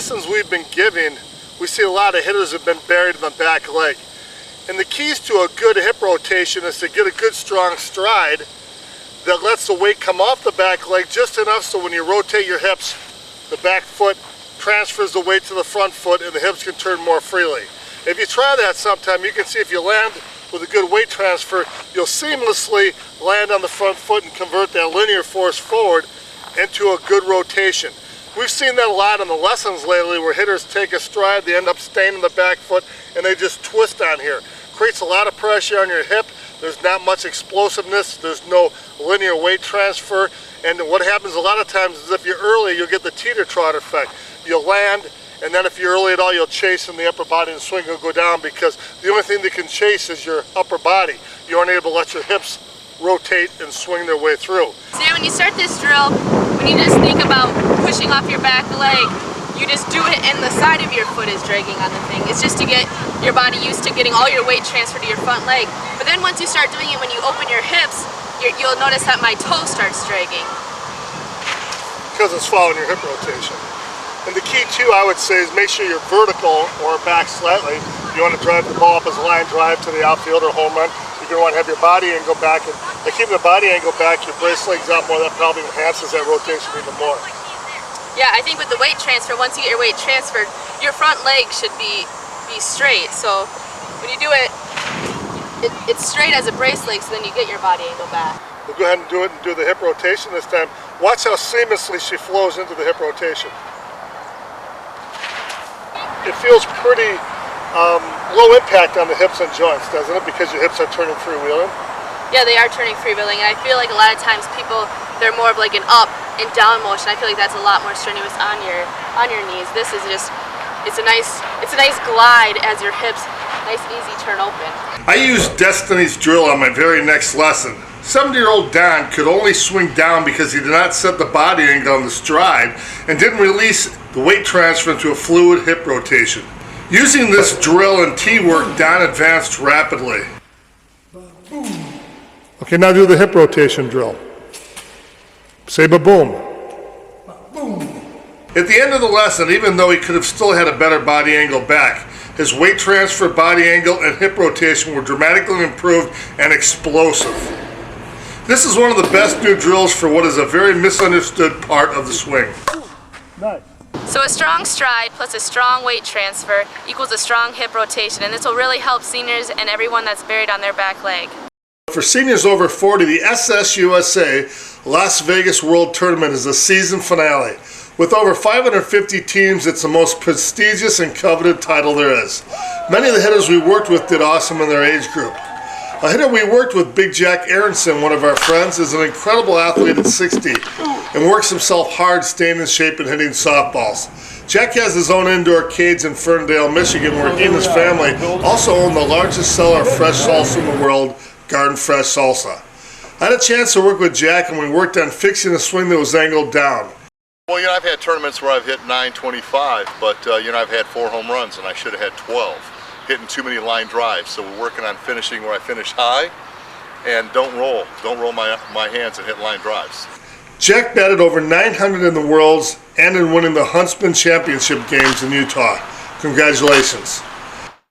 lessons we've been giving, we see a lot of hitters have been buried in the back leg. And the keys to a good hip rotation is to get a good strong stride that lets the weight come off the back leg just enough so when you rotate your hips, the back foot transfers the weight to the front foot and the hips can turn more freely. If you try that sometime, you can see if you land with a good weight transfer, you'll seamlessly land on the front foot and convert that linear force forward into a good rotation. We've seen that a lot in the lessons lately where hitters take a stride, they end up staying in the back foot and they just twist on here. Creates a lot of pressure on your hip. There's not much explosiveness. There's no linear weight transfer. And what happens a lot of times is if you're early, you'll get the teeter-totter effect. You'll land, and then if you're early at all, you'll chase and the upper body and the swing will go down because the only thing that can chase is your upper body. You aren't able to let your hips rotate and swing their way through. So yeah, when you start this drill, when you just think about pushing off your back leg, you just do it and the side of your foot is dragging on the thing. It's just to get your body used to getting all your weight transferred to your front leg. But then once you start doing it, when you open your hips, you'll notice that my toe starts dragging. Because it's following your hip rotation. And the key too, I would say, is make sure you're vertical or back slightly. You want to drive the ball up as a line drive to the outfield or home run. You're going to want to have your body angle back. And by keeping the body angle back, your brace legs out more, that probably enhances that rotation even more. Yeah, I think with the weight transfer, once you get your weight transferred, your front leg should be straight. So when you do it, it's straight as a brace leg, so then you get your body angle back. We'll go ahead and do it and do the hip rotation this time. Watch how seamlessly she flows into the hip rotation. It feels pretty low impact on the hips and joints, doesn't it? Because your hips are turning freewheeling. Yeah, they are turning freewheeling, and I feel like a lot of times people, they're more of like an up and down motion. I feel like that's a lot more strenuous on your knees. This is just, it's a nice glide as your hips, nice easy turn open. I used Destiny's drill on my very next lesson. 70-year-old Don could only swing down because he did not set the body angle on the stride and didn't release the weight transfer into a fluid hip rotation. Using this drill and tee work, Don advanced rapidly. Okay, now do the hip rotation drill. Say ba-boom. At the end of the lesson, even though he could have still had a better body angle back, his weight transfer, body angle, and hip rotation were dramatically improved and explosive. This is one of the best new drills for what is a very misunderstood part of the swing. Nice. So a strong stride plus a strong weight transfer equals a strong hip rotation, and this will really help seniors and everyone that's buried on their back leg. For seniors over 40, the SSUSA Las Vegas World Tournament is the season finale. With over 550 teams, it's the most prestigious and coveted title there is. Many of the hitters we worked with did awesome in their age group. A hitter we worked with, Big Jack Aronson, one of our friends, is an incredible athlete at 60 and works himself hard staying in shape and hitting softballs. Jack has his own indoor cage in Ferndale, Michigan, where he and his family also own the largest seller of fresh salsa in the world, Garden Fresh Salsa. I had a chance to work with Jack, and we worked on fixing a swing that was angled down. Well, you know, I've had tournaments where I've hit 925, but you know, I've had 4 home runs and I should have had 12. Hitting too many line drives, so we're working on finishing where I finish high and don't roll my hands and hit line drives. Jack batted over 900 in the Worlds and in winning the Huntsman Championship games in Utah. Congratulations.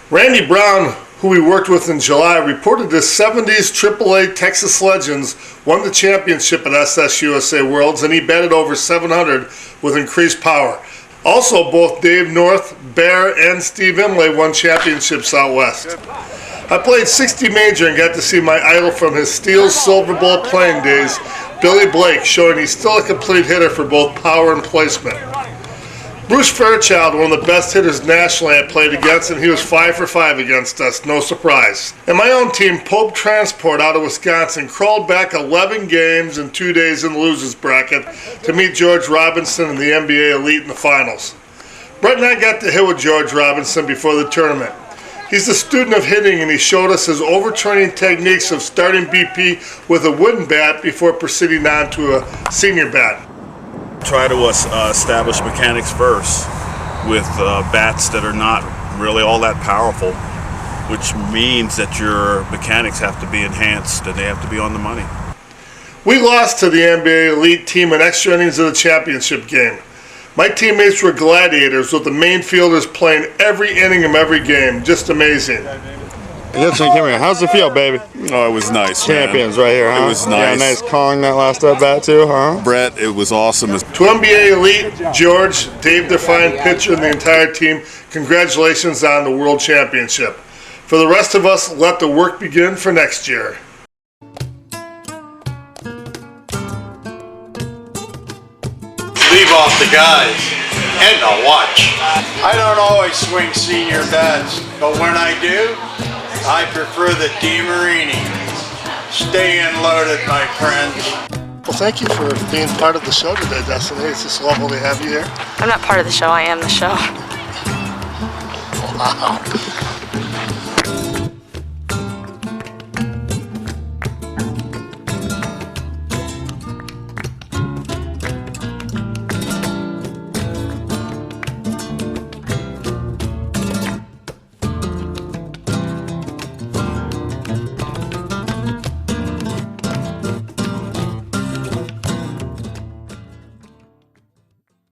Randy Brown, who we worked with in July, reported the 70s AAA Texas Legends won the championship at SSUSA Worlds, and he batted over 700 with increased power. Also, both Dave North, Bear, and Steve Imlay won championships out west. I played 60 major and got to see my idol from his Steel Silver Bowl playing days, Billy Blake, showing he's still a complete hitter for both power and placement. Bruce Fairchild, one of the best hitters nationally I played against, and he was 5 for 5 against us, no surprise. And my own team, Pope Transport out of Wisconsin, crawled back 11 games in 2 days in the losers bracket to meet George Robinson and the NBA Elite in the finals. Brett and I got to hit with George Robinson before the tournament. He's a student of hitting, and he showed us his overtraining techniques of starting BP with a wooden bat before proceeding on to a senior bat. Try to establish mechanics first with bats that are not really all that powerful, which means that your mechanics have to be enhanced and they have to be on the money. We lost to the NBA Elite team in extra innings of the championship game. My teammates were gladiators with the main fielders playing every inning of every game. Just amazing. Gibson, come here. How's it feel, baby? Oh, it was nice, Champions man. right here, huh? It was nice. Yeah, nice calling that last at bat too, huh? Brett, it was awesome. To NBA Elite, George, Dave Define, pitcher, and the entire team, congratulations on the World Championship. For the rest of us, let the work begin for next year. Leave off the guys and the watch. I don't always swing senior bats, but when I do, I prefer the DeMarini. Stay in loaded, my friends. Well, thank you for being part of the show today, Destiny. It's just lovely to have you here. I'm not part of the show, I am the show. Wow.